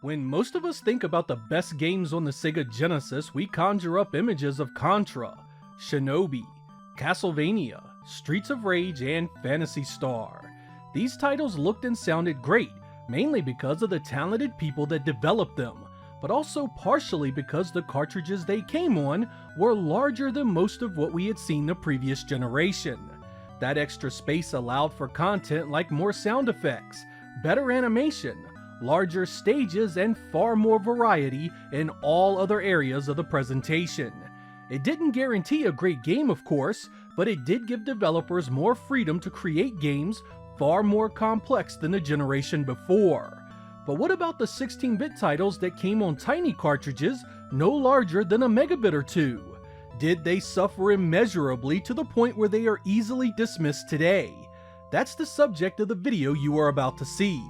When most of us think about the best games on the Sega Genesis, we conjure up images of Contra, Shinobi, Castlevania, Streets of Rage, and Phantasy Star. These titles looked and sounded great, mainly because of the talented people that developed them, but also partially because the cartridges they came on were larger than most of what we had seen the previous generation. That extra space allowed for content like more sound effects, better animation, larger stages, and far more variety in all other areas of the presentation. It didn't guarantee a great game, of course, but it did give developers more freedom to create games far more complex than the generation before. But what about the 16-bit titles that came on tiny cartridges no larger than a megabit or two? Did they suffer immeasurably to the point where they are easily dismissed today? That's the subject of the video you are about to see.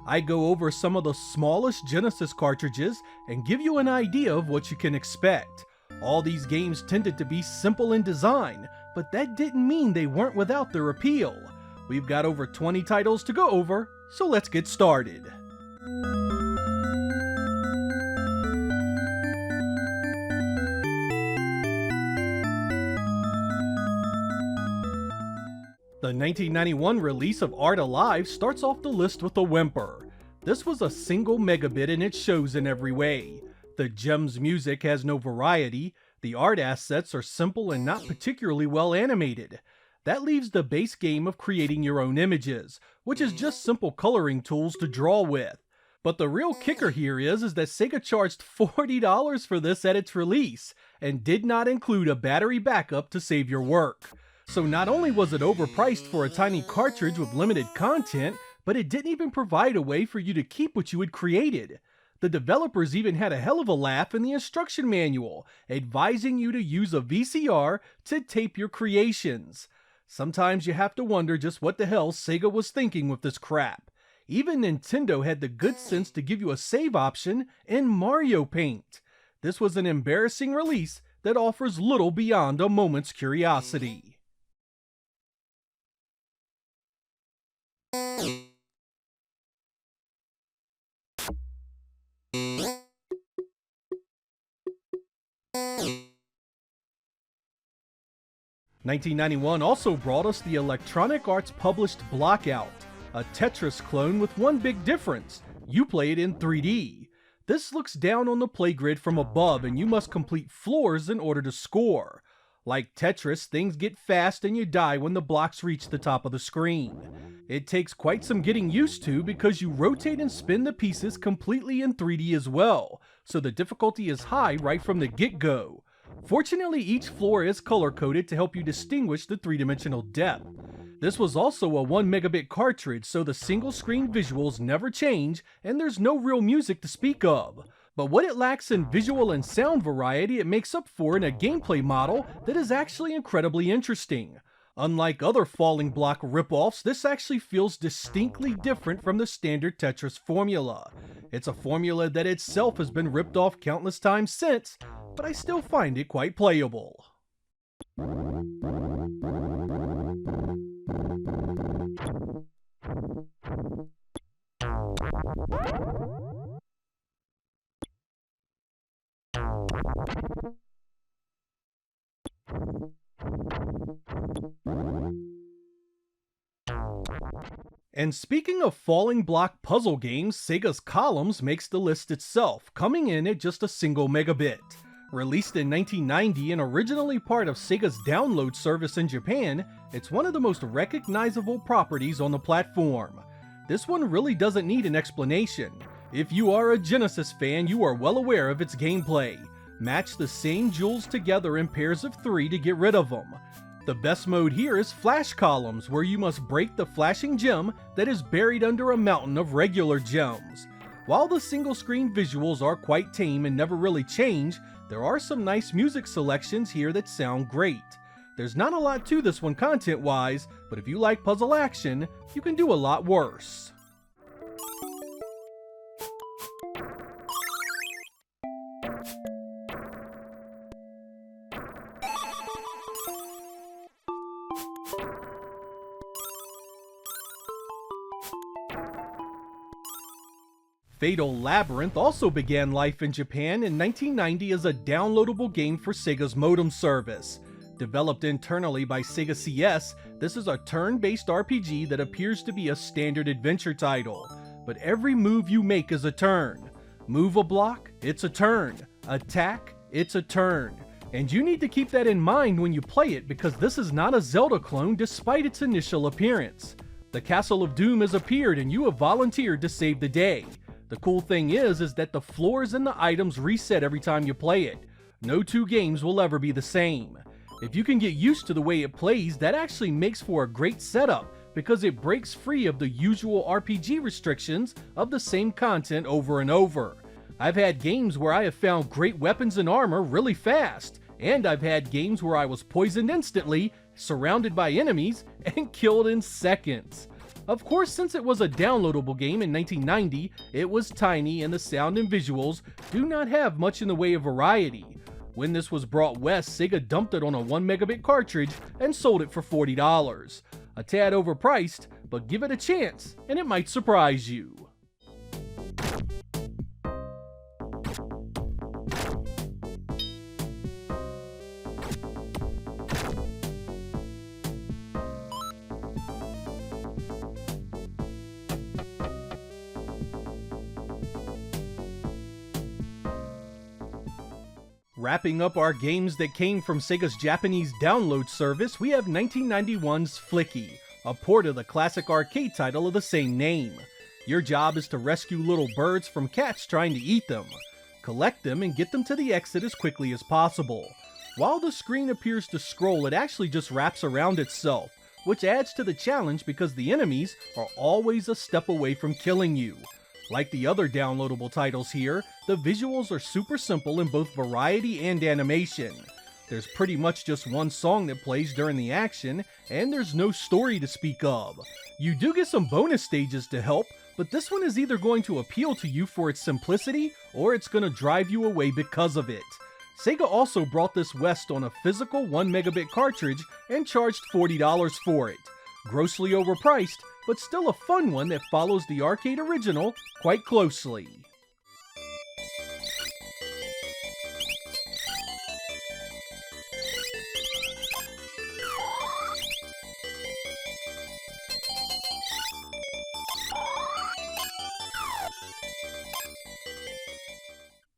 I go over some of the smallest Genesis cartridges and give you an idea of what you can expect. All these games tended to be simple in design, but that didn't mean they weren't without their appeal. We've got over 20 titles to go over, so let's get started. The 1991 release of Art Alive starts off the list with a whimper. This was a single megabit and it shows in every way. The gem's music has no variety, the art assets are simple and not particularly well animated. That leaves the base game of creating your own images, which is just simple coloring tools to draw with. But the real kicker here is that Sega charged $40 for this at its release, and did not include a battery backup to save your work. So not only was it overpriced for a tiny cartridge with limited content, but it didn't even provide a way for you to keep what you had created. The developers even had a hell of a laugh in the instruction manual, advising you to use a VCR to tape your creations. Sometimes you have to wonder just what the hell Sega was thinking with this crap. Even Nintendo had the good sense to give you a save option in Mario Paint. This was an embarrassing release that offers little beyond a moment's curiosity. '91 also brought us the Electronic Arts published Blockout, a Tetris clone with one big difference: you play it in 3D. This looks down on the play grid from above and you must complete floors in order to score. Like Tetris, things get fast and you die when the blocks reach the top of the screen. It takes quite some getting used to because you rotate and spin the pieces completely in 3D as well, so the difficulty is high right from the get-go. Fortunately, each floor is color-coded to help you distinguish the three-dimensional depth. This was also a 1 megabit cartridge, so the single-screen visuals never change and there's no real music to speak of. But what it lacks in visual and sound variety, it makes up for in a gameplay model that is actually incredibly interesting. Unlike other falling block ripoffs, this actually feels distinctly different from the standard Tetris formula. It's a formula that itself has been ripped off countless times since, but I still find it quite playable. And speaking of falling block puzzle games, Sega's Columns makes the list itself, coming in at just a single megabit. Released in 1990 and originally part of Sega's download service in Japan, it's one of the most recognizable properties on the platform. This one really doesn't need an explanation. If you are a Genesis fan, you are well aware of its gameplay. Match the same jewels together in pairs of 3 to get rid of them. The best mode here is Flash Columns, where you must break the flashing gem that is buried under a mountain of regular gems. While the single-screen visuals are quite tame and never really change, there are some nice music selections here that sound great. There's not a lot to this one content-wise, but if you like puzzle action, you can do a lot worse. Fatal Labyrinth also began life in Japan in 1990 as a downloadable game for Sega's modem service. Developed internally by Sega CS, this is a turn-based RPG that appears to be a standard adventure title. But every move you make is a turn. Move a block, it's a turn. Attack, it's a turn. And you need to keep that in mind when you play it because this is not a Zelda clone despite its initial appearance. The Castle of Doom has appeared and you have volunteered to save the day. The cool thing is that the floors and the items reset every time you play it. No two games will ever be the same. If you can get used to the way it plays, that actually makes for a great setup because it breaks free of the usual RPG restrictions of the same content over and over. I've had games where I have found great weapons and armor really fast, and I've had games where I was poisoned instantly, surrounded by enemies, and killed in seconds. Of course, since it was a downloadable game in 1990, it was tiny and the sound and visuals do not have much in the way of variety. When this was brought west, Sega dumped it on a 1 megabit cartridge and sold it for $40. A tad overpriced, but give it a chance and it might surprise you. Wrapping up our games that came from Sega's Japanese download service, we have 1991's Flicky, a port of the classic arcade title of the same name. Your job is to rescue little birds from cats trying to eat them. Collect them and get them to the exit as quickly as possible. While the screen appears to scroll, it actually just wraps around itself, which adds to the challenge because the enemies are always a step away from killing you. Like the other downloadable titles here, the visuals are super simple in both variety and animation. There's pretty much just one song that plays during the action, and there's no story to speak of. You do get some bonus stages to help, but this one is either going to appeal to you for its simplicity, or it's going to drive you away because of it. Sega also brought this west on a physical 1 megabit cartridge and charged $40 for it. Grossly overpriced, but still a fun one that follows the arcade original quite closely.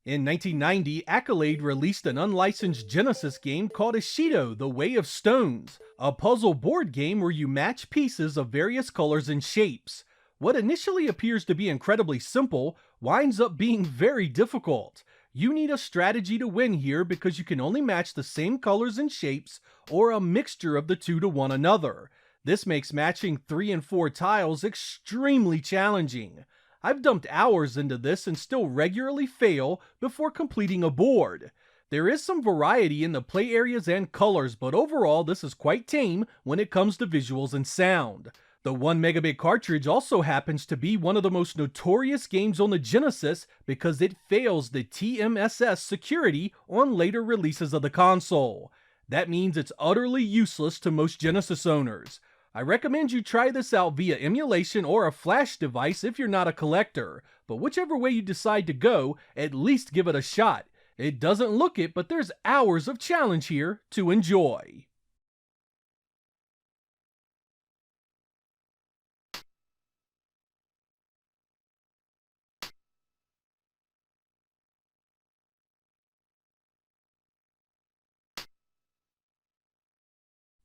In 1990, Accolade released an unlicensed Genesis game called Ishido: The Way of Stones, a puzzle board game where you match pieces of various colors and shapes. What initially appears to be incredibly simple winds up being very difficult. You need a strategy to win here because you can only match the same colors and shapes or a mixture of the two to one another. This makes matching 3 and 4 tiles extremely challenging. I've dumped hours into this and still regularly fail before completing a board. There is some variety in the play areas and colors, but overall this is quite tame when it comes to visuals and sound. The 1 megabit cartridge also happens to be one of the most notorious games on the Genesis because it fails the TMSS security on later releases of the console. That means it's utterly useless to most Genesis owners. I recommend you try this out via emulation or a flash device if you're not a collector, but whichever way you decide to go, at least give it a shot. It doesn't look it, but there's hours of challenge here to enjoy.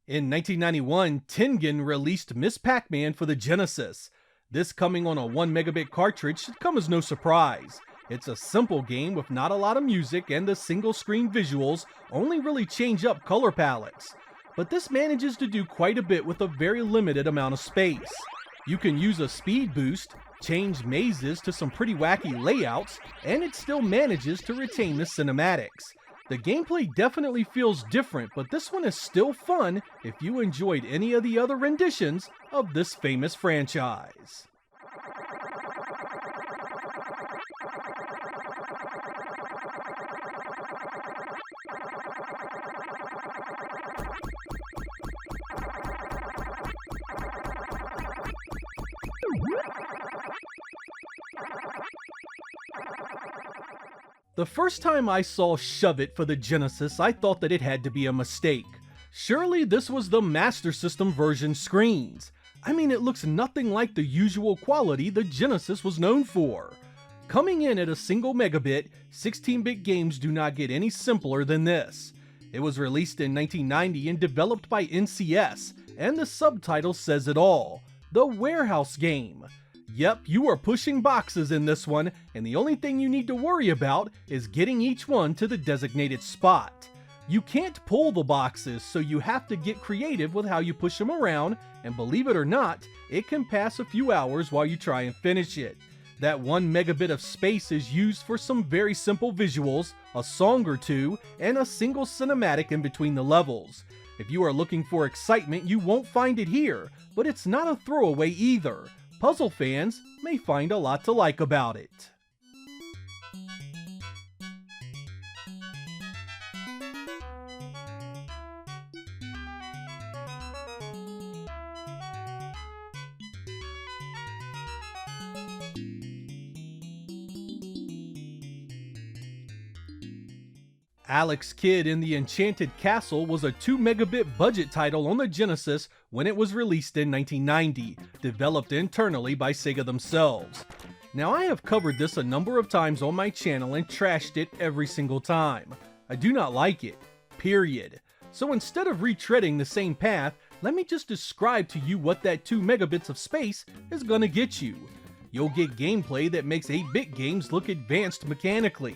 In 1991, Tengen released Miss Pac-Man for the Genesis. This coming on a 1 megabit cartridge should come as no surprise. It's a simple game with not a lot of music, and the single screen visuals only really change up color palettes. But this manages to do quite a bit with a very limited amount of space. You can use a speed boost, change mazes to some pretty wacky layouts, and it still manages to retain the cinematics. The gameplay definitely feels different, but this one is still fun if you enjoyed any of the other renditions of this famous franchise. The first time I saw Shove It for the Genesis, I thought that it had to be a mistake. Surely this was the Master System version screens. I mean, it looks nothing like the usual quality the Genesis was known for. Coming in at a single megabit, 16-bit games do not get any simpler than this. It was released in 1990 and developed by NCS, and the subtitle says it all: The Warehouse Game. Yep, you are pushing boxes in this one, and the only thing you need to worry about is getting each one to the designated spot. You can't pull the boxes, so you have to get creative with how you push them around, and believe it or not, it can pass a few hours while you try and finish it. That 1 megabit of space is used for some very simple visuals, a song or two, and a single cinematic in between the levels. If you are looking for excitement, you won't find it here, but it's not a throwaway either. Puzzle fans may find a lot to like about it. Alex Kidd in the Enchanted Castle was a 2 megabit budget title on the Genesis when it was released in 1990, developed internally by Sega themselves. Now, I have covered this a number of times on my channel and trashed it every single time. I do not like it, period. So instead of retreading the same path, let me just describe to you what that 2 megabits of space is gonna get you. You'll get gameplay that makes 8-bit games look advanced mechanically.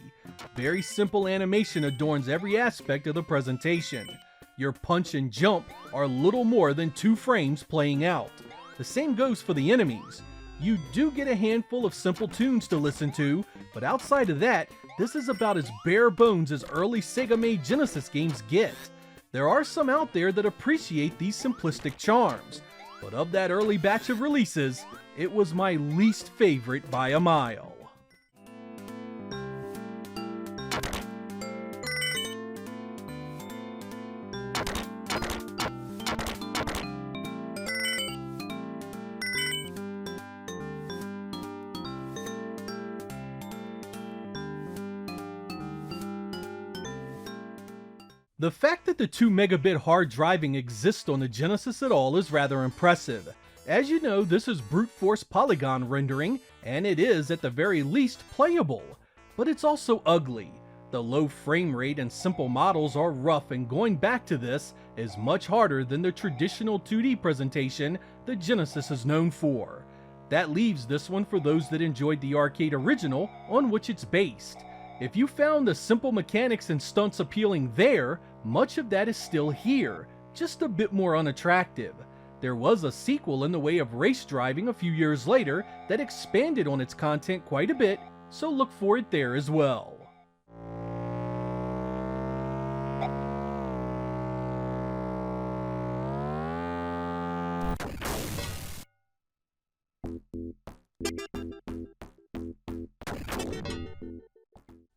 Very simple animation adorns every aspect of the presentation. Your punch and jump are little more than 2 frames playing out. The same goes for the enemies. You do get a handful of simple tunes to listen to, but outside of that, this is about as bare bones as early Sega-made Genesis games get. There are some out there that appreciate these simplistic charms, but of that early batch of releases, it was my least favorite by a mile. The fact that the 2 megabit hard driving exists on the Genesis at all is rather impressive. As you know, this is brute force polygon rendering, and it is at the very least playable. But it's also ugly. The low frame rate and simple models are rough, and going back to this is much harder than the traditional 2D presentation the Genesis is known for. That leaves this one for those that enjoyed the arcade original on which it's based. If you found the simple mechanics and stunts appealing there, much of that is still here, just a bit more unattractive. There was a sequel in the way of race driving a few years later that expanded on its content quite a bit, so look for it there as well.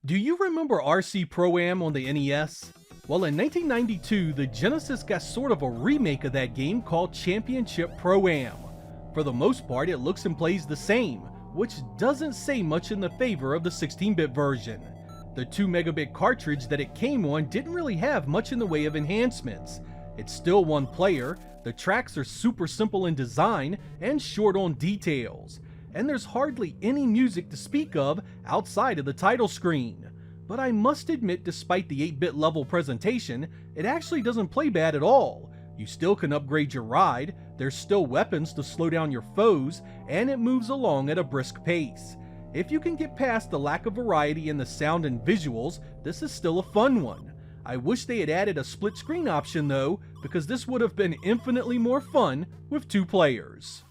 Do you remember RC Pro-Am on the NES? Well, in 1992, the Genesis got sort of a remake of that game called Championship Pro-Am. For the most part, it looks and plays the same, which doesn't say much in the favor of the 16-bit version. The 2 megabit cartridge that it came on didn't really have much in the way of enhancements. It's still one player, the tracks are super simple in design and short on details, and there's hardly any music to speak of outside of the title screen. But I must admit, despite the 8-bit level presentation, it actually doesn't play bad at all. You still can upgrade your ride, there's still weapons to slow down your foes, and it moves along at a brisk pace. If you can get past the lack of variety in the sound and visuals, this is still a fun one. I wish they had added a split screen option though, because this would have been infinitely more fun with 2 players.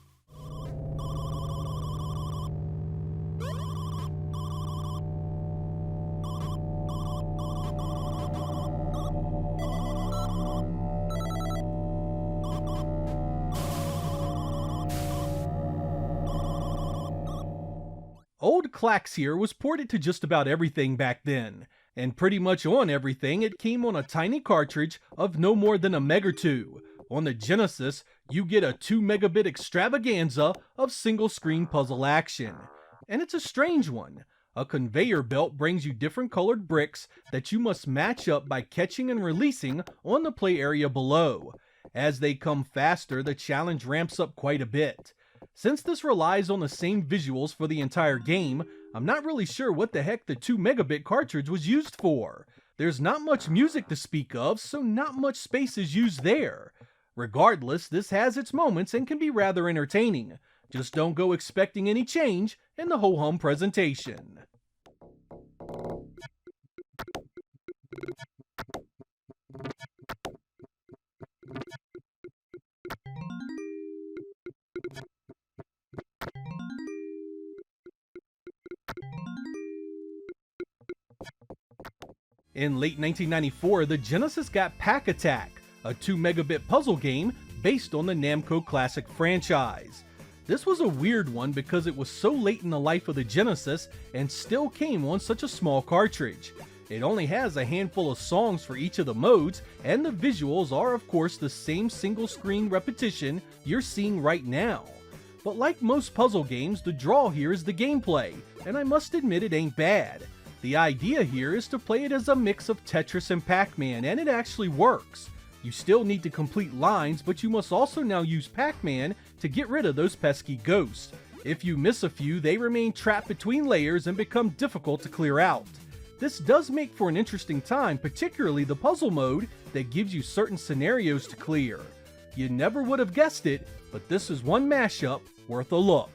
Old Clax here was ported to just about everything back then, and pretty much on everything it came on a tiny cartridge of no more than a meg or two. On the Genesis, you get a 2 megabit extravaganza of single screen puzzle action. And it's a strange one. A conveyor belt brings you different colored bricks that you must match up by catching and releasing on the play area below. As they come faster, the challenge ramps up quite a bit. Since this relies on the same visuals for the entire game, I'm not really sure what the heck the 2 megabit cartridge was used for. There's not much music to speak of, so not much space is used there. Regardless, this has its moments and can be rather entertaining. Just don't go expecting any change in the ho-hum presentation. In late 1994, the Genesis got Pack Attack, a 2 megabit puzzle game based on the Namco Classic franchise. This was a weird one because it was so late in the life of the Genesis and still came on such a small cartridge. It only has a handful of songs for each of the modes, and the visuals are of course the same single screen repetition you're seeing right now. But like most puzzle games, the draw here is the gameplay, and I must admit it ain't bad. The idea here is to play it as a mix of Tetris and Pac-Man, and it actually works. You still need to complete lines, but you must also now use Pac-Man to get rid of those pesky ghosts. If you miss a few, they remain trapped between layers and become difficult to clear out. This does make for an interesting time, particularly the puzzle mode that gives you certain scenarios to clear. You never would have guessed it, but this is one mashup worth a look.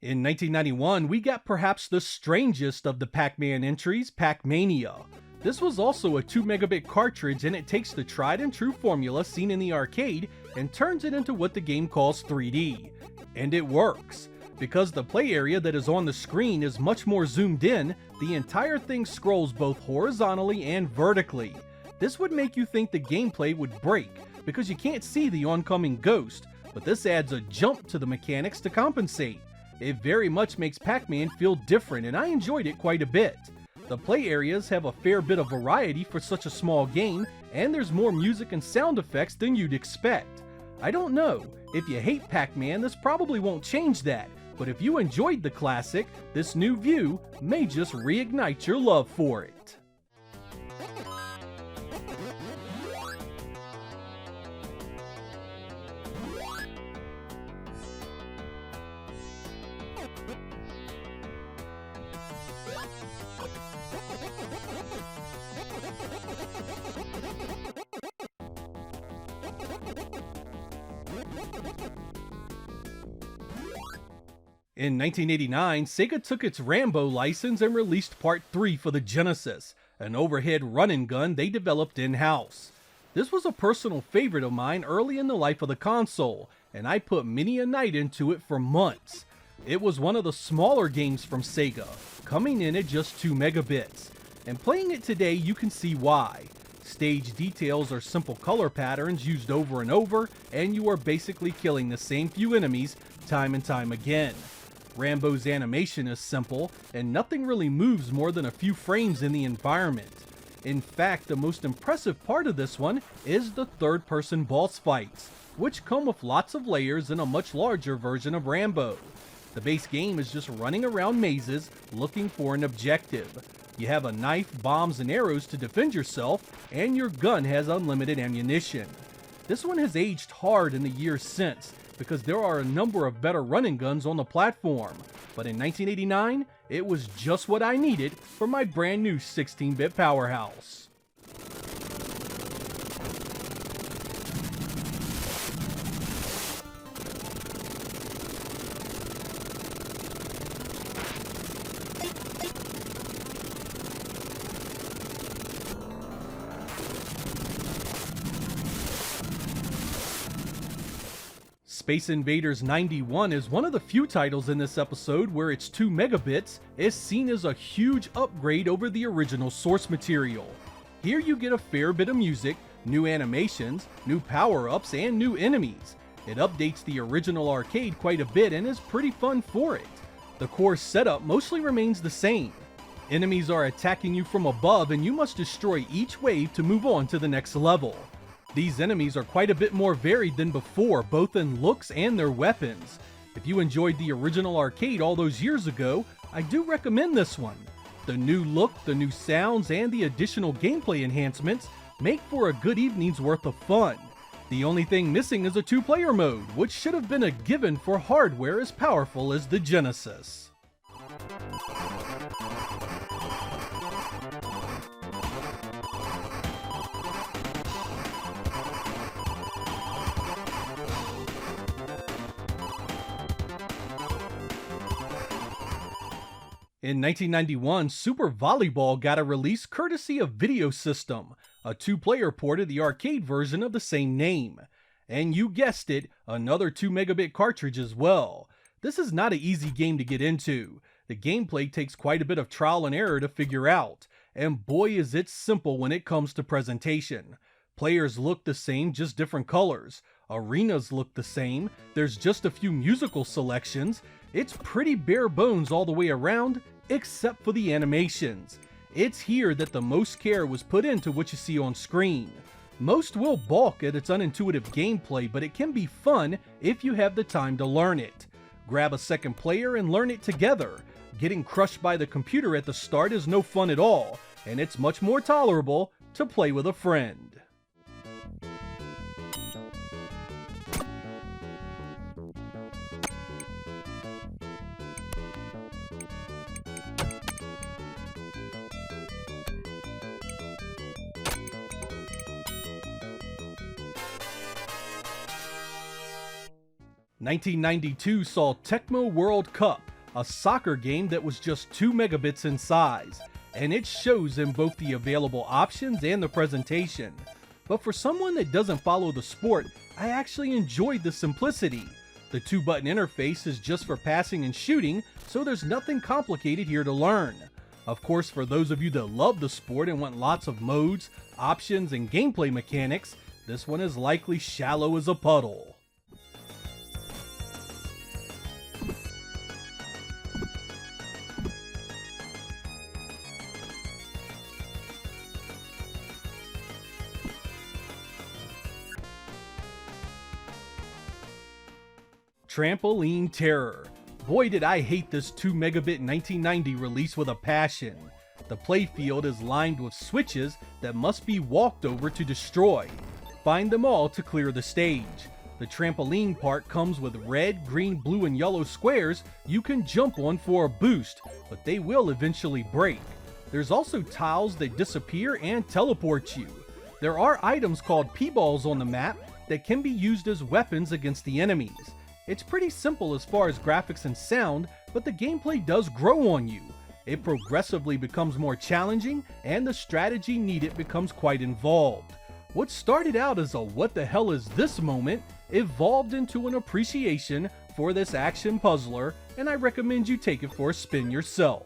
In 1991, we got perhaps the strangest of the Pac-Man entries, Pac-Mania. This was also a 2 megabit cartridge, and it takes the tried and true formula seen in the arcade and turns it into what the game calls 3D. And it works. Because the play area that is on the screen is much more zoomed in, the entire thing scrolls both horizontally and vertically. This would make you think the gameplay would break, because you can't see the oncoming ghost, but this adds a jump to the mechanics to compensate. It very much makes Pac-Man feel different, and I enjoyed it quite a bit. The play areas have a fair bit of variety for such a small game, and there's more music and sound effects than you'd expect. I don't know, if you hate Pac-Man, this probably won't change that, but if you enjoyed the classic, this new view may just reignite your love for it. In 1989, Sega took its Rambo license and released Part 3 for the Genesis, an overhead run-and-gun they developed in-house. This was a personal favorite of mine early in the life of the console, and I put many a night into it for months. It was one of the smaller games from Sega, coming in at just 2 megabits, and playing it today you can see why. Stage details are simple color patterns used over and over, and you are basically killing the same few enemies time and time again. Rambo's animation is simple, and nothing really moves more than a few frames in the environment. In fact, the most impressive part of this one is the third-person boss fights, which come with lots of layers in a much larger version of Rambo. The base game is just running around mazes looking for an objective. You have a knife, bombs, and arrows to defend yourself, and your gun has unlimited ammunition. This one has aged hard in the years since, because there are a number of better running guns on the platform, but in 1989, it was just what I needed for my brand new 16-bit powerhouse. Space Invaders 91 is one of the few titles in this episode where its 2 megabits is seen as a huge upgrade over the original source material. Here you get a fair bit of music, new animations, new power-ups, and new enemies. It updates the original arcade quite a bit and is pretty fun for it. The core setup mostly remains the same. Enemies are attacking you from above and you must destroy each wave to move on to the next level. These enemies are quite a bit more varied than before, both in looks and their weapons. If you enjoyed the original arcade all those years ago, I do recommend this one. The new look, the new sounds, and the additional gameplay enhancements make for a good evening's worth of fun. The only thing missing is a 2-player mode, which should have been a given for hardware as powerful as the Genesis. In 1991, Super Volleyball got a release courtesy of Video System, a 2-player port of the arcade version of the same name. And you guessed it, another 2 megabit cartridge as well. This is not an easy game to get into. The gameplay takes quite a bit of trial and error to figure out, and boy is it simple when it comes to presentation. Players look the same, just different colors. Arenas look the same, there's just a few musical selections. It's pretty bare bones all the way around, except for the animations. It's here that the most care was put into what you see on screen. Most will balk at its unintuitive gameplay, but it can be fun if you have the time to learn it. Grab a second player and learn it together. Getting crushed by the computer at the start is no fun at all, and it's much more tolerable to play with a friend. (1992) saw Tecmo World Cup, a soccer game that was just 2 megabits in size, and it shows in both the available options and the presentation. But for someone that doesn't follow the sport, I actually enjoyed the simplicity. The 2-button interface is just for passing and shooting, so there's nothing complicated here to learn. Of course, for those of you that love the sport and want lots of modes, options, and gameplay mechanics, this one is likely shallow as a puddle. Trampoline Terror. Boy did I hate this 2 megabit 1990 release with a passion. The playfield is lined with switches that must be walked over to destroy. Find them all to clear the stage. The trampoline part comes with red, green, blue, and yellow squares you can jump on for a boost, but they will eventually break. There's also tiles that disappear and teleport you. There are items called P-balls on the map that can be used as weapons against the enemies. It's pretty simple as far as graphics and sound, but the gameplay does grow on you. It progressively becomes more challenging, and the strategy needed becomes quite involved. What started out as a "what the hell is this" moment evolved into an appreciation for this action puzzler, and I recommend you take it for a spin yourself.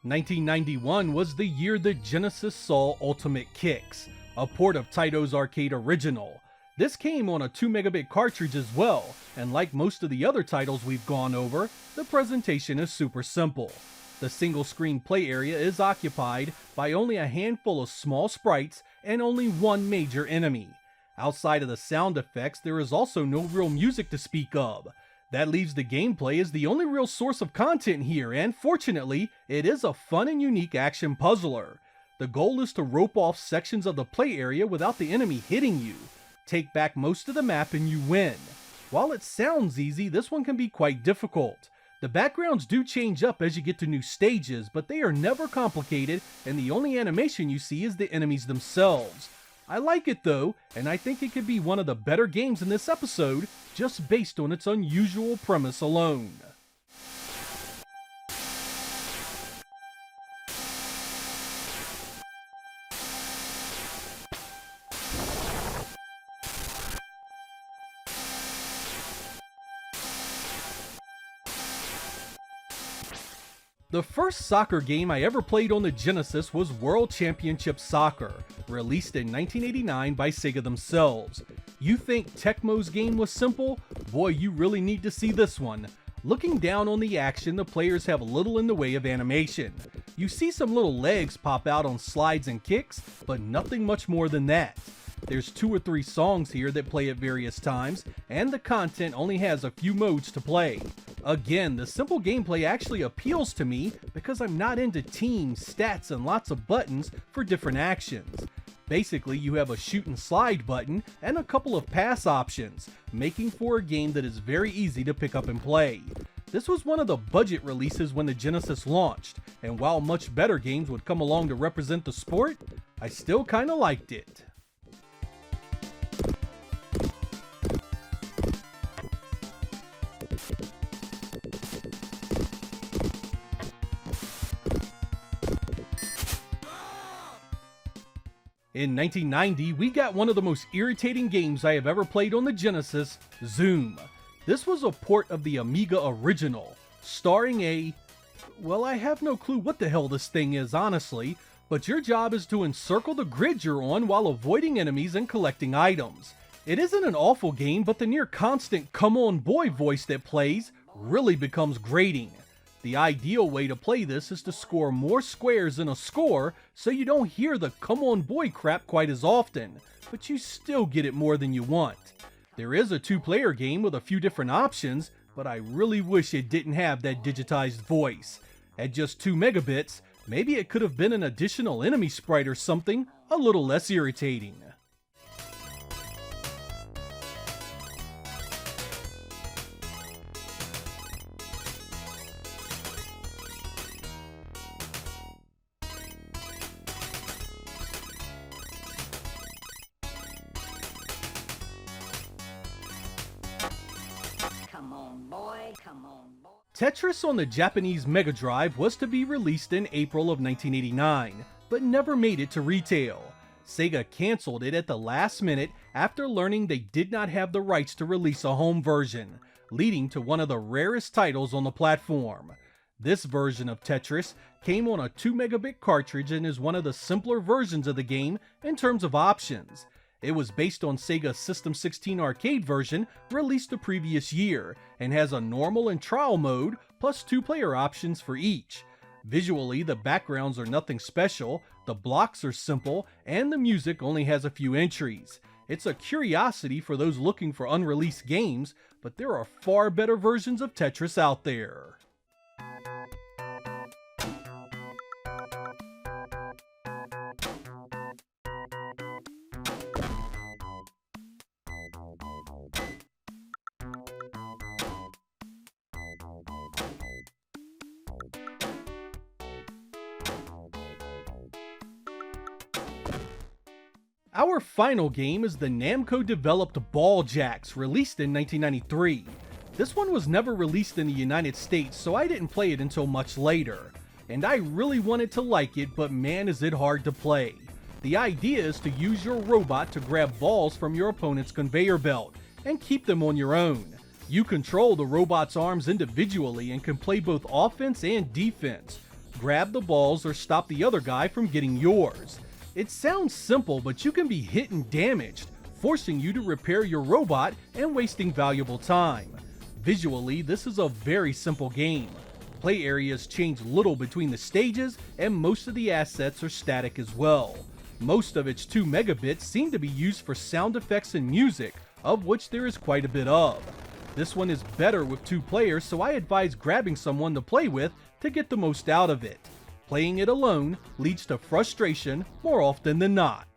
(1991) was the year the Genesis saw Ultimate Kicks, a port of Taito's arcade original. This came on a 2 megabit cartridge as well, and like most of the other titles we've gone over, the presentation is super simple. The single screen play area is occupied by only a handful of small sprites and only one major enemy. Outside of the sound effects, there is also no real music to speak of. That leaves the gameplay as the only real source of content here, and fortunately, it is a fun and unique action puzzler. The goal is to rope off sections of the play area without the enemy hitting you. Take back most of the map and you win. While it sounds easy, this one can be quite difficult. The backgrounds do change up as you get to new stages, but they are never complicated, and the only animation you see is the enemies themselves. I like it though, and I think it could be one of the better games in this episode, just based on its unusual premise alone. The first soccer game I ever played on the Genesis was World Championship Soccer, released in 1989 by Sega themselves. You think Tecmo's game was simple? Boy, you really need to see this one. Looking down on the action, the players have little in the way of animation. You see some little legs pop out on slides and kicks, but nothing much more than that. There's 2 or 3 songs here that play at various times, and the content only has a few modes to play. Again, the simple gameplay actually appeals to me because I'm not into teams, stats, and lots of buttons for different actions. Basically, you have a shoot and slide button and a couple of pass options, making for a game that is very easy to pick up and play. This was one of the budget releases when the Genesis launched, and while much better games would come along to represent the sport, I still kinda liked it. In 1990, we got one of the most irritating games I have ever played on the Genesis, Zoom. This was a port of the Amiga original, starring well, I have no clue what the hell this thing is, honestly, but your job is to encircle the grid you're on while avoiding enemies and collecting items. It isn't an awful game, but the near constant "come on boy" voice that plays really becomes grating. The ideal way to play this is to score more squares in a score so you don't hear the "come on boy" crap quite as often, but you still get it more than you want. There is a 2-player game with a few different options, but I really wish it didn't have that digitized voice. At just 2 megabits, maybe it could have been an additional enemy sprite or something a little less irritating. Tetris on the Japanese Mega Drive was to be released in April of 1989, but never made it to retail. Sega cancelled it at the last minute after learning they did not have the rights to release a home version, leading to one of the rarest titles on the platform. This version of Tetris came on a 2 megabit cartridge and is one of the simpler versions of the game in terms of options. It was based on Sega's System 16 arcade version released the previous year, and has a normal and trial mode, plus 2-player options for each. Visually, the backgrounds are nothing special, the blocks are simple, and the music only has a few entries. It's a curiosity for those looking for unreleased games, but there are far better versions of Tetris out there. Our final game is the Namco-developed Ball Jacks, released in 1993. This one was never released in the United States, so I didn't play it until much later. And I really wanted to like it, but man is it hard to play. The idea is to use your robot to grab balls from your opponent's conveyor belt, and keep them on your own. You control the robot's arms individually and can play both offense and defense. Grab the balls or stop the other guy from getting yours. It sounds simple, but you can be hit and damaged, forcing you to repair your robot and wasting valuable time. Visually, this is a very simple game. Play areas change little between the stages, and most of the assets are static as well. Most of its 2 megabits seem to be used for sound effects and music, of which there is quite a bit of. This one is better with 2 players, so I advise grabbing someone to play with to get the most out of it. Playing it alone leads to frustration more often than not.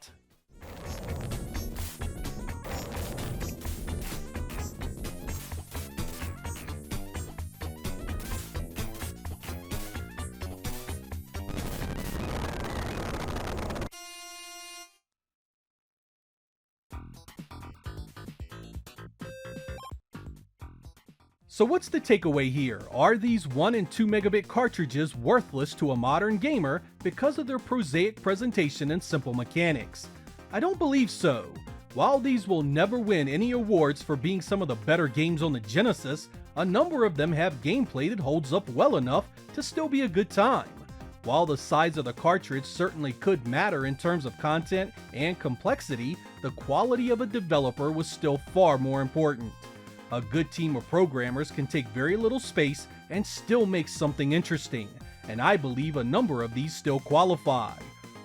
So what's the takeaway here? Are these 1 and 2 megabit cartridges worthless to a modern gamer because of their prosaic presentation and simple mechanics? I don't believe so. While these will never win any awards for being some of the better games on the Genesis, a number of them have gameplay that holds up well enough to still be a good time. While the size of the cartridge certainly could matter in terms of content and complexity, the quality of a developer was still far more important. A good team of programmers can take very little space and still make something interesting, and I believe a number of these still qualify.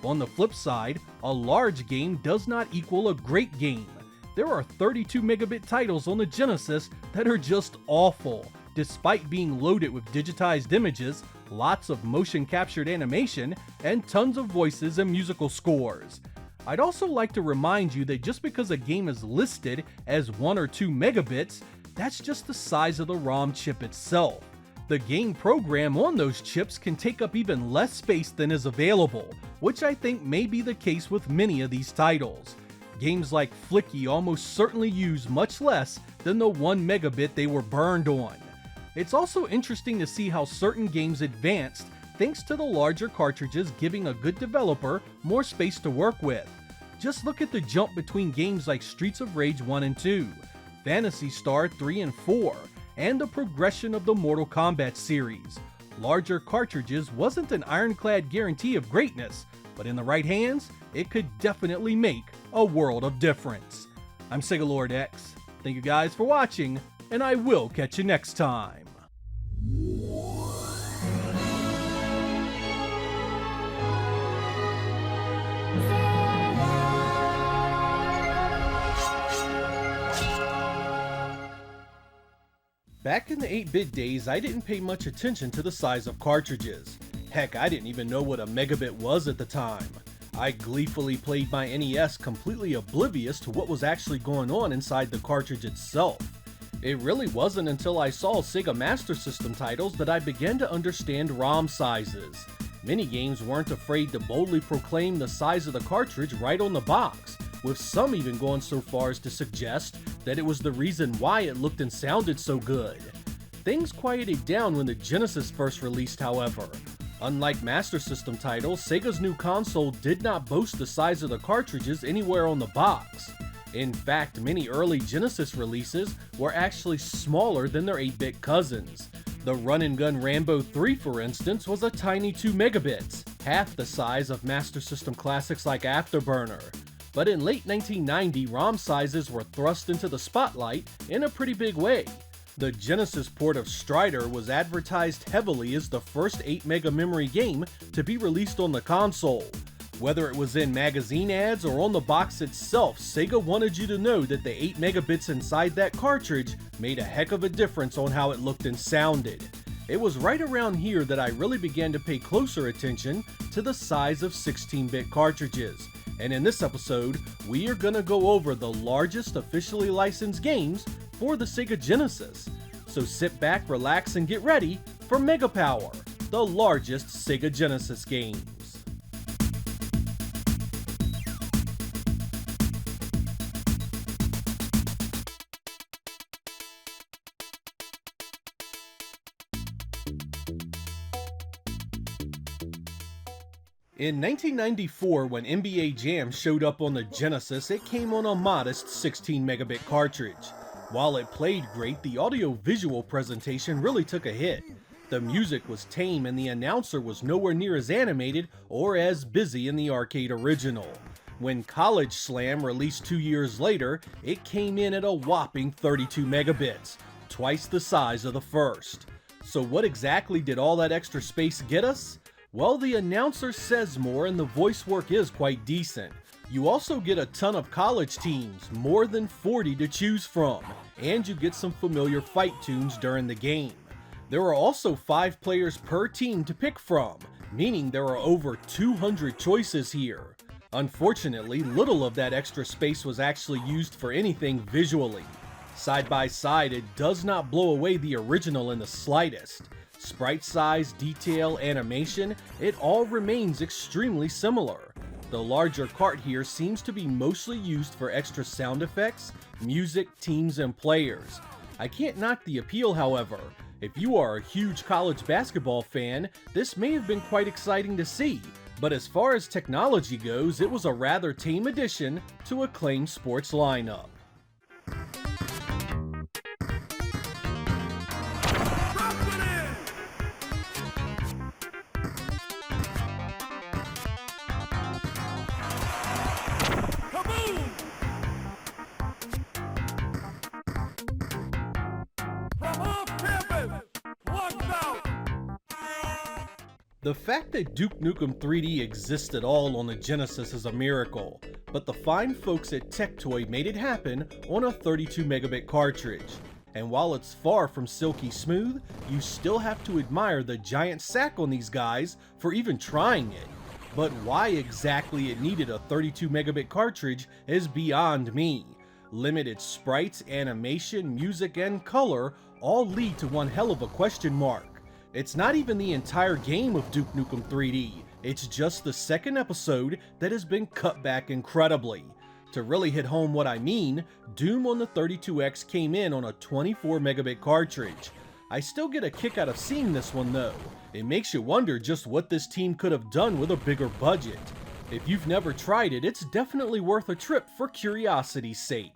On the flip side, a large game does not equal a great game. There are 32 megabit titles on the Genesis that are just awful, despite being loaded with digitized images, lots of motion captured animation, and tons of voices and musical scores. I'd also like to remind you that just because a game is listed as 1 or 2 megabits, that's just the size of the ROM chip itself. The game program on those chips can take up even less space than is available, which I think may be the case with many of these titles. Games like Flicky almost certainly use much less than the 1 megabit they were burned on. It's also interesting to see how certain games advanced thanks to the larger cartridges giving a good developer more space to work with. Just look at the jump between games like Streets of Rage 1 and 2, Phantasy Star 3 and 4, and the progression of the Mortal Kombat series. Larger cartridges wasn't an ironclad guarantee of greatness, but in the right hands, it could definitely make a world of difference. I'm Sega Lord X. Thank you guys for watching, and I will catch you next time. Back in the 8-bit days, I didn't pay much attention to the size of cartridges. Heck, I didn't even know what a megabit was at the time. I gleefully played my NES completely oblivious to what was actually going on inside the cartridge itself. It really wasn't until I saw Sega Master System titles that I began to understand ROM sizes. Many games weren't afraid to boldly proclaim the size of the cartridge right on the box, with some even going so far as to suggest that it was the reason why it looked and sounded so good. Things quieted down when the Genesis first released, however. Unlike Master System titles, Sega's new console did not boast the size of the cartridges anywhere on the box. In fact, many early Genesis releases were actually smaller than their 8-bit cousins. The run-and-gun Rambo 3, for instance, was a tiny 2 megabits, half the size of Master System classics like Afterburner. But in late 1990, ROM sizes were thrust into the spotlight in a pretty big way. The Genesis port of Strider was advertised heavily as the first 8 mega memory game to be released on the console. Whether it was in magazine ads or on the box itself, Sega wanted you to know that the 8 megabits inside that cartridge made a heck of a difference on how it looked and sounded. It was right around here that I really began to pay closer attention to the size of 16-bit cartridges. And in this episode, we are gonna go over the largest officially licensed games for the Sega Genesis. So sit back, relax, and get ready for Mega Power, the largest Sega Genesis games. In 1994, when NBA Jam showed up on the Genesis, it came on a modest 16 megabit cartridge. While it played great, the audio-visual presentation really took a hit. The music was tame and the announcer was nowhere near as animated or as busy in the arcade original. When College Slam released 2 years later, it came in at a whopping 32 megabits, twice the size of the first. So what exactly did all that extra space get us? Well, the announcer says more and the voice work is quite decent. You also get a ton of college teams, more than 40 to choose from, and you get some familiar fight tunes during the game. There are also 5 players per team to pick from, meaning there are over 200 choices here. Unfortunately, little of that extra space was actually used for anything visually. Side by side, it does not blow away the original in the slightest. Sprite size, detail, animation, it all remains extremely similar. The larger cart here seems to be mostly used for extra sound effects, music, teams, and players. I can't knock the appeal, however. If you are a huge college basketball fan, this may have been quite exciting to see, But as far as technology goes, it was a rather tame addition to Acclaim's sports lineup. The fact that Duke Nukem 3D exists at all on the Genesis is a miracle, but the fine folks at Tectoy made it happen on a 32 megabit cartridge. And while it's far from silky smooth, you still have to admire the giant sack on these guys for even trying it. But why exactly it needed a 32 megabit cartridge is beyond me. Limited sprites, animation, music, and color all lead to one hell of a question mark. It's not even the entire game of Duke Nukem 3D, it's just the second episode that has been cut back incredibly. To really hit home what I mean, Doom on the 32X came in on a 24 megabit cartridge. I still get a kick out of seeing this one though. It makes you wonder just what this team could have done with a bigger budget. If you've never tried it, it's definitely worth a trip for curiosity's sake.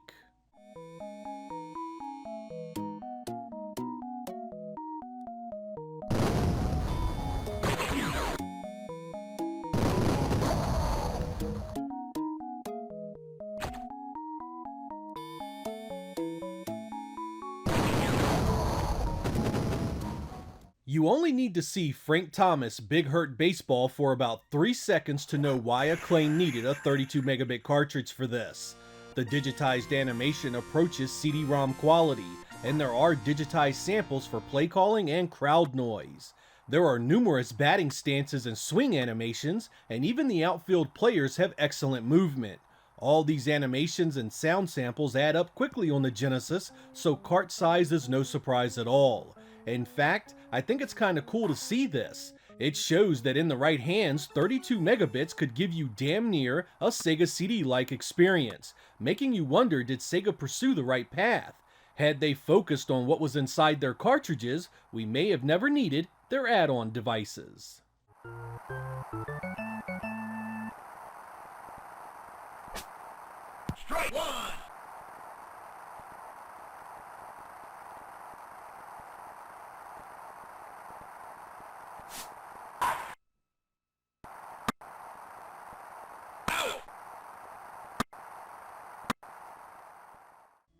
You only need to see Frank Thomas' Big Hurt Baseball for about 3 seconds to know why Acclaim needed a 32 megabit cartridge for this. The digitized animation approaches CD-ROM quality, and there are digitized samples for play calling and crowd noise. There are numerous batting stances and swing animations, and even the outfield players have excellent movement. All these animations and sound samples add up quickly on the Genesis, so cart size is no surprise at all. In fact, I think it's kinda cool to see this. It shows that in the right hands, 32 megabits could give you damn near a Sega CD-like experience, making you wonder, did Sega pursue the right path? Had they focused on what was inside their cartridges, we may have never needed their add-on devices. Strike one!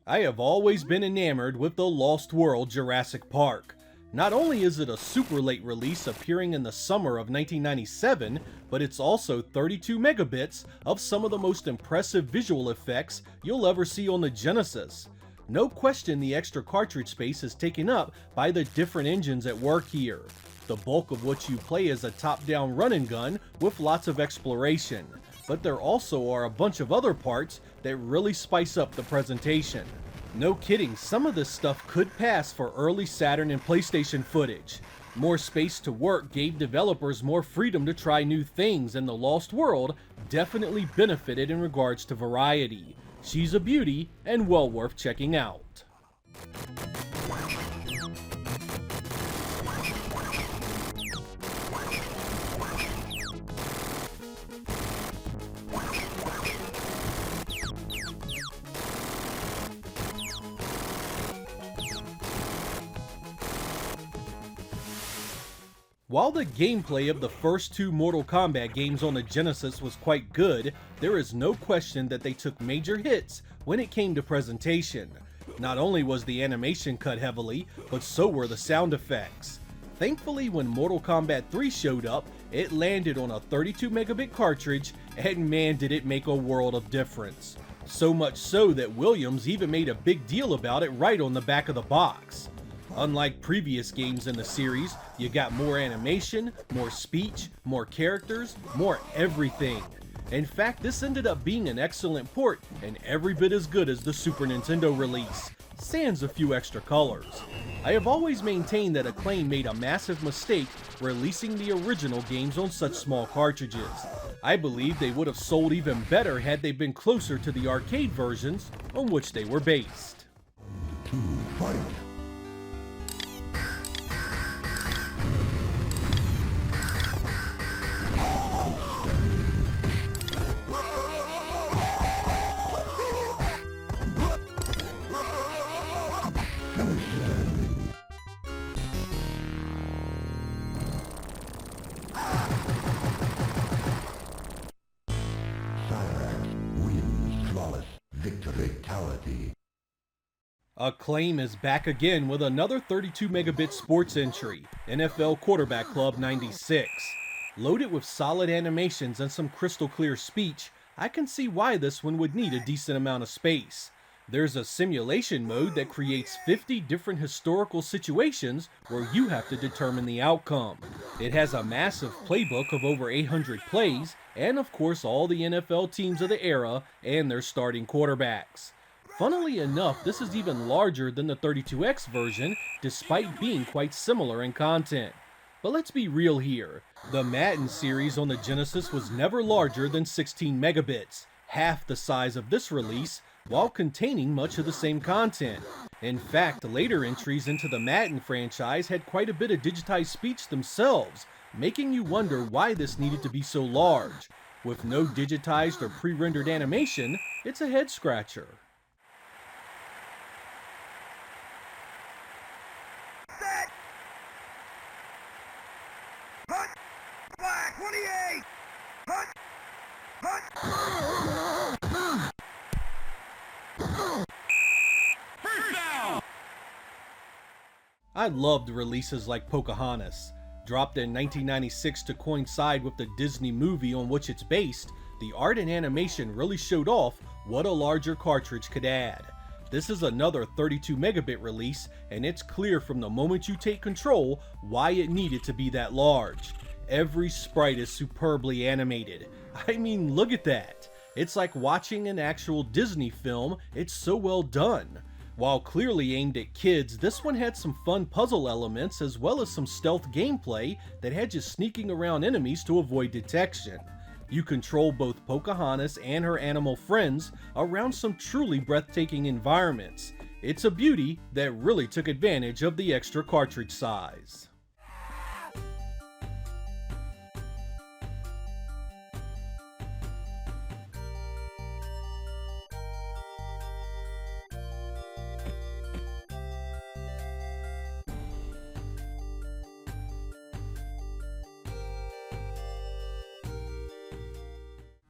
I have always been enamored with the Lost World Jurassic Park. Not only is it a super late release appearing in the summer of 1997, but it's also 32 megabits of some of the most impressive visual effects you'll ever see on the Genesis. No question the extra cartridge space is taken up by the different engines at work here. The bulk of what you play is a top-down run and gun with lots of exploration, but there also are a bunch of other parts that really spice up the presentation. No kidding, some of this stuff could pass for early Saturn and PlayStation footage. More space to work gave developers more freedom to try new things, and the Lost World definitely benefited in regards to variety. She's a beauty and well worth checking out. While the gameplay of the first two Mortal Kombat games on the Genesis was quite good, there is no question that they took major hits when it came to presentation. Not only was the animation cut heavily, but so were the sound effects. Thankfully, when Mortal Kombat 3 showed up, it landed on a 32 megabit cartridge, and man did it make a world of difference. So much so that Williams even made a big deal about it right on the back of the box. Unlike previous games in the series, you got more animation, more speech, more characters, more everything. In fact, this ended up being an excellent port and every bit as good as the Super Nintendo release, sans a few extra colors. I have always maintained that Acclaim made a massive mistake releasing the original games on such small cartridges. I believe they would have sold even better had they been closer to the arcade versions on which they were based. Fight. Acclaim is back again with another 32 megabit sports entry, NFL Quarterback Club 96. Loaded with solid animations and some crystal clear speech, I can see why this one would need a decent amount of space. There's a simulation mode that creates 50 different historical situations where you have to determine the outcome. It has a massive playbook of over 800 plays, and of course all the NFL teams of the era and their starting quarterbacks. Funnily enough, this is even larger than the 32X version, despite being quite similar in content. But let's be real here. The Madden series on the Genesis was never larger than 16 megabits, half the size of this release, while containing much of the same content. In fact, later entries into the Madden franchise had quite a bit of digitized speech themselves, making you wonder why this needed to be so large. With no digitized or pre-rendered animation, it's a head-scratcher. Flag 28! Hunt! First down! I loved releases like Pocahontas. Dropped in 1996 to coincide with the Disney movie on which it's based, the art and animation really showed off what a larger cartridge could add. This is another 32 megabit release, and it's clear from the moment you take control why it needed to be that large. Every sprite is superbly animated. I mean, look at that. It's like watching an actual Disney film, it's so well done. While clearly aimed at kids, this one had some fun puzzle elements as well as some stealth gameplay that had you sneaking around enemies to avoid detection. You control both Pocahontas and her animal friends around some truly breathtaking environments. It's a beauty that really took advantage of the extra cartridge size.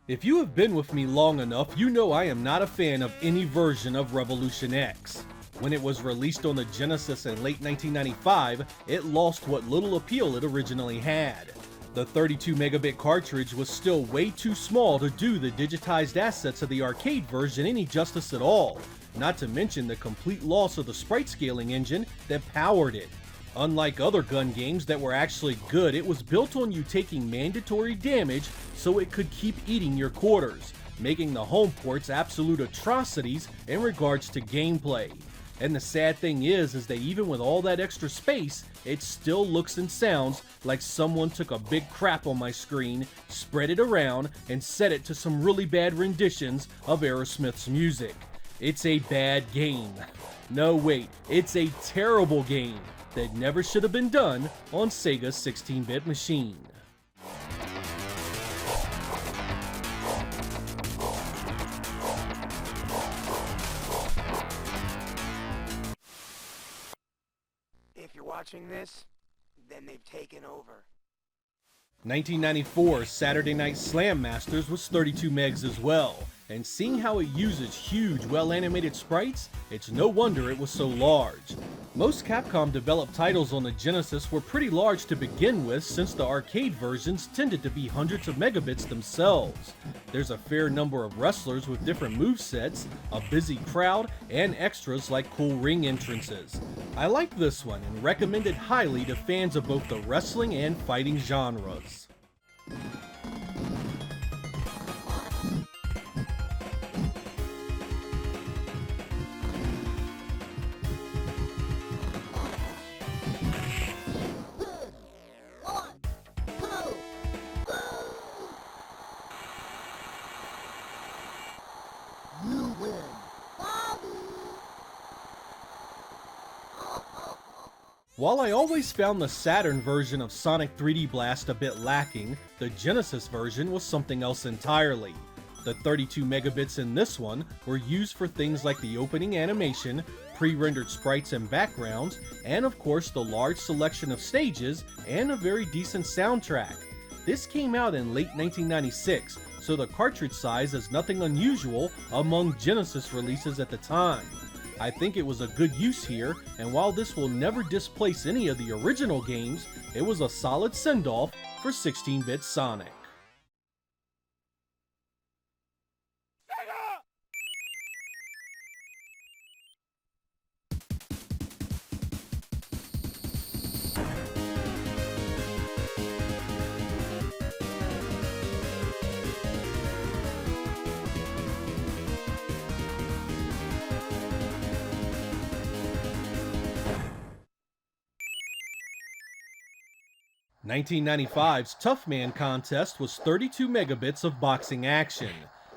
If you have been with me long enough, you know I am not a fan of any version of Revolution X. When it was released on the Genesis in late 1995, it lost what little appeal it originally had. The 32 megabit cartridge was still way too small to do the digitized assets of the arcade version any justice at all, not to mention the complete loss of the sprite scaling engine that powered it. Unlike other gun games that were actually good, it was built on you taking mandatory damage so it could keep eating your quarters, making the home ports absolute atrocities in regards to gameplay. And the sad thing is that even with all that extra space, it still looks and sounds like someone took a big crap on my screen, spread it around, and set it to some really bad renditions of Aerosmith's music. It's a bad game. No wait, it's a terrible game that never should have been done on Sega's 16-bit machine. If you're watching this, then they've taken over. 1994 Saturday Night Slam Masters was 32 megs as well, and seeing how it uses huge, well-animated sprites, it's no wonder it was so large. Most Capcom developed titles on the Genesis were pretty large to begin with, since the arcade versions tended to be hundreds of megabits themselves. There's a fair number of wrestlers with different movesets, a busy crowd, and extras like cool ring entrances. I like this one and recommend it highly to fans of both the wrestling and fighting genres. While I always found the Saturn version of Sonic 3D Blast a bit lacking, the Genesis version was something else entirely. The 32 megabits in this one were used for things like the opening animation, pre-rendered sprites and backgrounds, and of course the large selection of stages and a very decent soundtrack. This came out in late 1996, so the cartridge size is nothing unusual among Genesis releases at the time. I think it was a good use here, and while this will never displace any of the original games, it was a solid send-off for 16-bit Sonic. (1995's Tough Man contest was 32 megabits of boxing action.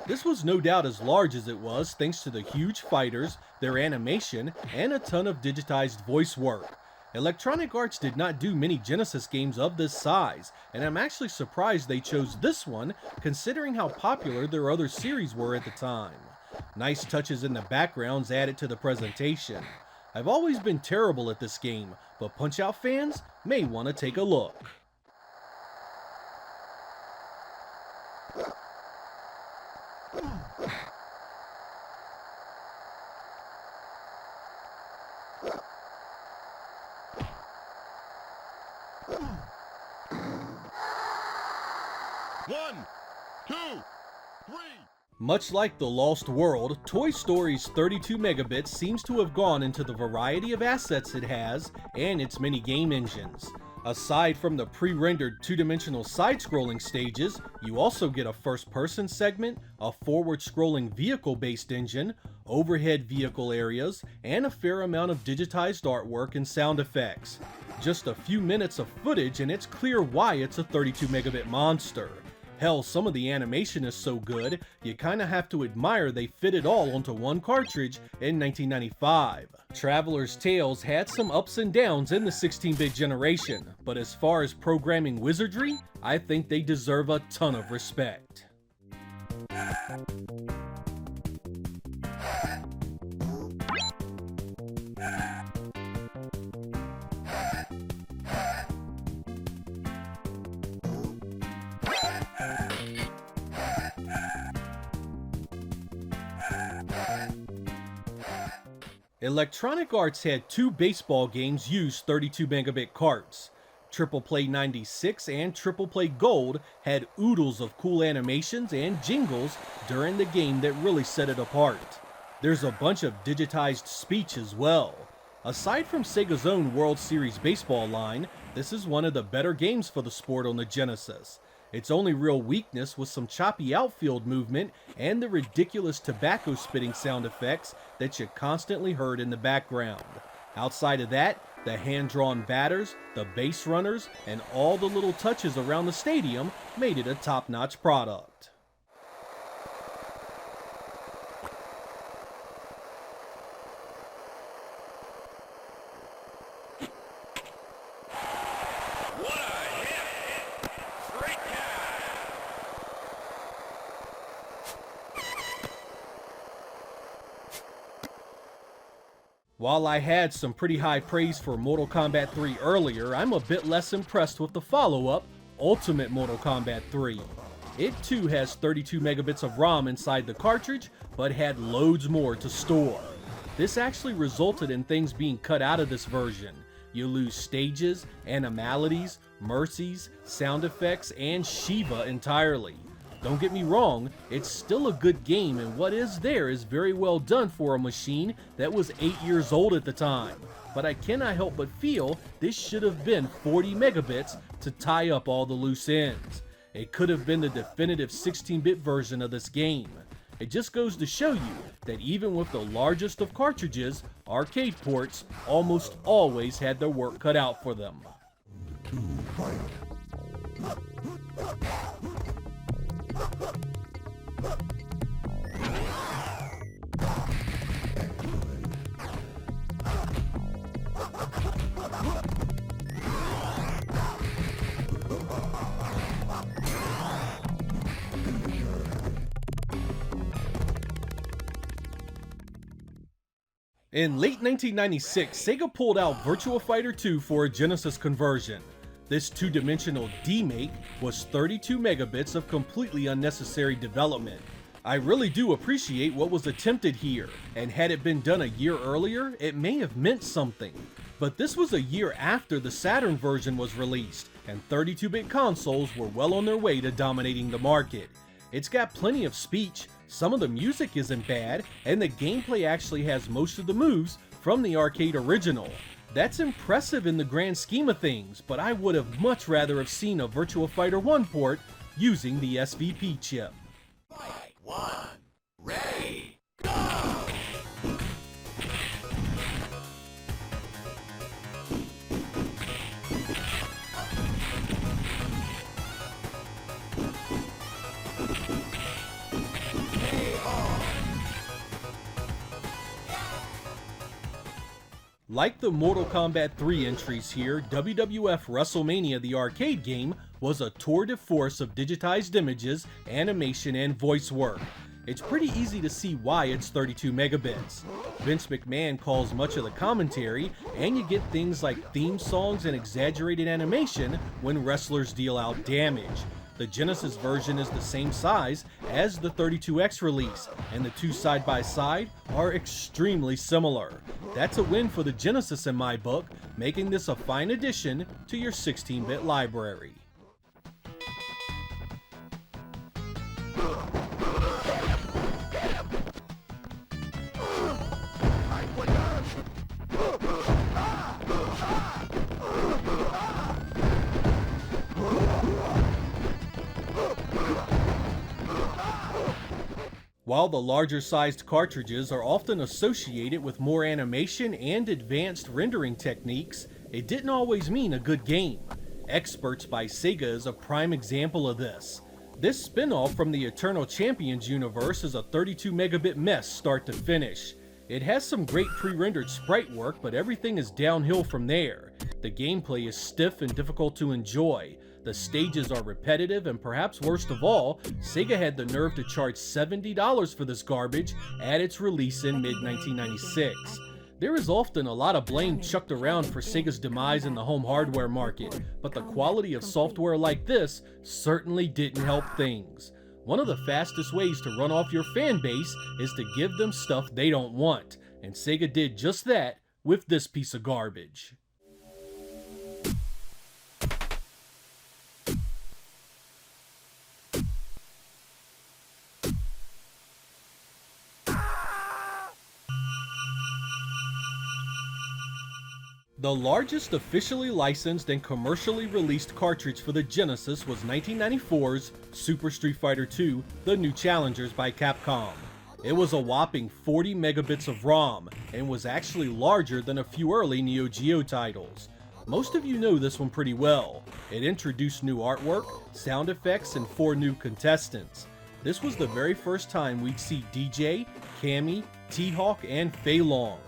This was no doubt as large as it was thanks to the huge fighters, their animation, and a ton of digitized voice work. Electronic Arts did not do many Genesis games of this size, and I'm actually surprised they chose this one considering how popular their other series were at the time. Nice touches in the backgrounds added to the presentation. I've always been terrible at this game, but Punch-Out fans may want to take a look. One, two, three. Much like The Lost World, Toy Story's 32 megabits seems to have gone into the variety of assets it has and its many game engines. Aside from the pre-rendered two-dimensional side-scrolling stages, you also get a first-person segment, a forward-scrolling vehicle-based engine, overhead vehicle areas, and a fair amount of digitized artwork and sound effects. Just a few minutes of footage and it's clear why it's a 32 megabit monster. Hell, some of the animation is so good, you kinda have to admire they fit it all onto one cartridge in 1995. Traveler's Tales had some ups and downs in the 16-bit generation, but as far as programming wizardry, I think they deserve a ton of respect. Electronic Arts had two baseball games use 32 megabit carts. Triple Play 96 and Triple Play Gold had oodles of cool animations and jingles during the game that really set it apart. There's a bunch of digitized speech as well. Aside from Sega's own World Series baseball line, this is one of the better games for the sport on the Genesis. Its only real weakness was some choppy outfield movement and the ridiculous tobacco spitting sound effects that you constantly heard in the background. Outside of that, the hand-drawn batters, the base runners, and all the little touches around the stadium made it a top-notch product. While I had some pretty high praise for Mortal Kombat 3 earlier, I'm a bit less impressed with the follow-up, Ultimate Mortal Kombat 3. It too has 32 megabits of ROM inside the cartridge, but had loads more to store. This actually resulted in things being cut out of this version. You lose stages, animalities, mercies, sound effects, and Shiva entirely. Don't get me wrong, it's still a good game and what is there is very well done for a machine that was 8 years old at the time. But I cannot help but feel this should have been 40 megabits to tie up all the loose ends. It could have been the definitive 16-bit version of this game. It just goes to show you that even with the largest of cartridges, arcade ports almost always had their work cut out for them. In late 1996, Sega pulled out Virtua Fighter 2 for a Genesis conversion. This two-dimensional D-make was 32 megabits of completely unnecessary development. I really do appreciate what was attempted here, and had it been done a year earlier, it may have meant something. But this was a year after the Saturn version was released, and 32-bit consoles were well on their way to dominating the market. It's got plenty of speech, some of the music isn't bad, and the gameplay actually has most of the moves from the arcade original. That's impressive in the grand scheme of things, but I would have much rather have seen a Virtua Fighter 1 port using the SVP chip. Fight 1, ready, go! Like the Mortal Kombat 3 entries here, WWF WrestleMania the arcade game was a tour de force of digitized images, animation, and voice work. It's pretty easy to see why it's 32 megabits. Vince McMahon calls much of the commentary, and you get things like theme songs and exaggerated animation when wrestlers deal out damage. The Genesis version is the same size as the 32X release, and the two side by side are extremely similar. That's a win for the Genesis in my book, making this a fine addition to your 16-bit library. While the larger sized cartridges are often associated with more animation and advanced rendering techniques, it didn't always mean a good game. Experts by Sega is a prime example of this. This spin-off from the Eternal Champions universe is a 32 megabit mess start to finish. It has some great pre-rendered sprite work, but everything is downhill from there. The gameplay is stiff and difficult to enjoy. The stages are repetitive, and perhaps worst of all, Sega had the nerve to charge $70 for this garbage at its release in mid-1996. There is often a lot of blame chucked around for Sega's demise in the home hardware market, but the quality of software like this certainly didn't help things. One of the fastest ways to run off your fan base is to give them stuff they don't want, and Sega did just that with this piece of garbage. The largest officially licensed and commercially released cartridge for the Genesis was 1994's Super Street Fighter II: The New Challengers by Capcom. It was a whopping 40 megabits of ROM, and was actually larger than a few early Neo Geo titles. Most of you know this one pretty well. It introduced new artwork, sound effects, and 4 new contestants. This was the very first time we'd see DJ, Cammy, T-Hawk, and Fei Long.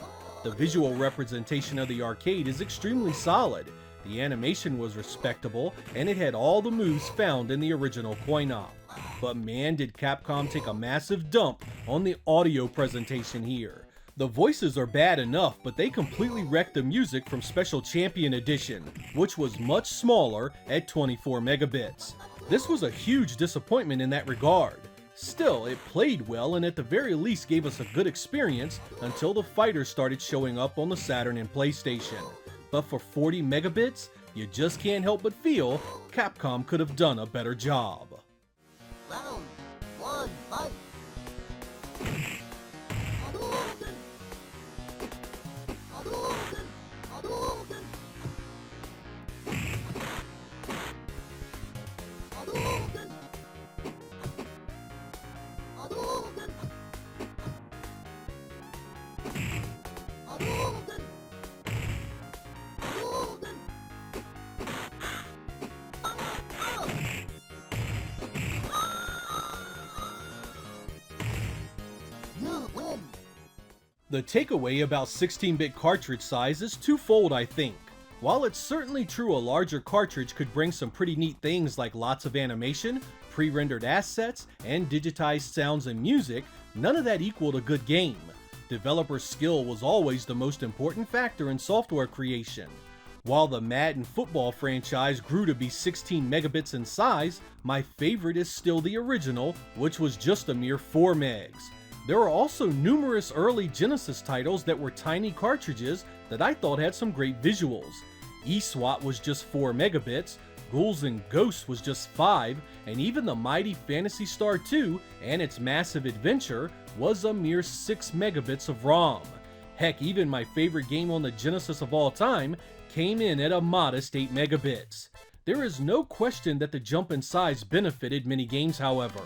The visual representation of the arcade is extremely solid, the animation was respectable, and it had all the moves found in the original coin-op. But man, did Capcom take a massive dump on the audio presentation here. The voices are bad enough, but they completely wrecked the music from Special Champion Edition, which was much smaller at 24 megabits. This was a huge disappointment in that regard. Still, it played well and at the very least gave us a good experience until the fighters started showing up on the Saturn and PlayStation. But for 40 megabits, you just can't help but feel Capcom could have done a better job. Round 1, fight! The takeaway about 16-bit cartridge size is twofold, I think. While it's certainly true a larger cartridge could bring some pretty neat things like lots of animation, pre-rendered assets, and digitized sounds and music, none of that equaled a good game. Developer skill was always the most important factor in software creation. While the Madden football franchise grew to be 16 megabits in size, my favorite is still the original, which was just a mere 4 megs. There are also numerous early Genesis titles that were tiny cartridges that I thought had some great visuals. eSWAT was just 4 megabits, Ghouls and Ghosts was just 5, and even the mighty Phantasy Star II and its massive adventure was a mere 6 megabits of ROM. Heck, even my favorite game on the Genesis of all time came in at a modest 8 megabits. There is no question that the jump in size benefited many games, however.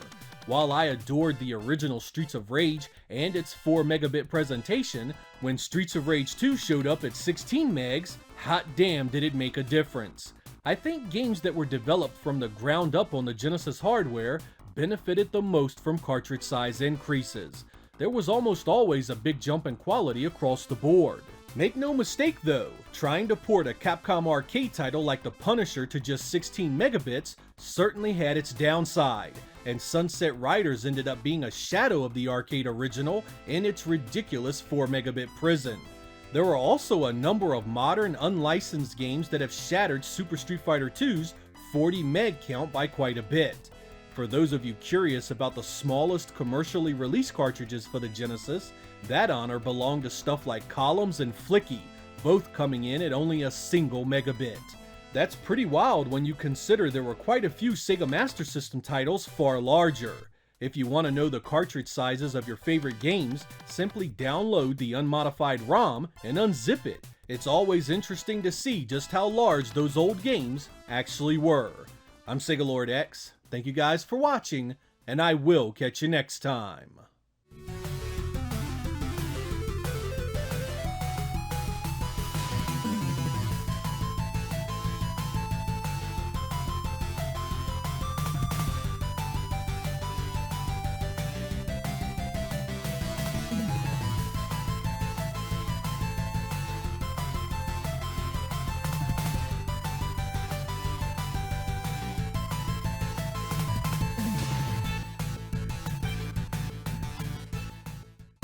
While I adored the original Streets of Rage and its 4 megabit presentation, when Streets of Rage 2 showed up at 16 megs, hot damn did it make a difference. I think games that were developed from the ground up on the Genesis hardware benefited the most from cartridge size increases. There was almost always a big jump in quality across the board. Make no mistake though, trying to port a Capcom arcade title like The Punisher to just 16 megabits certainly had its downside, and Sunset Riders ended up being a shadow of the arcade original in its ridiculous 4 megabit prison. There are also a number of modern unlicensed games that have shattered Super Street Fighter II's 40 meg count by quite a bit. For those of you curious about the smallest commercially released cartridges for the Genesis, that honor belonged to stuff like Columns and Flicky, both coming in at only a single megabit. That's pretty wild when you consider there were quite a few Sega Master System titles far larger. If you want to know the cartridge sizes of your favorite games, simply download the unmodified ROM and unzip it. It's always interesting to see just how large those old games actually were. I'm Sega Lord X. Thank you guys for watching, and I will catch you next time.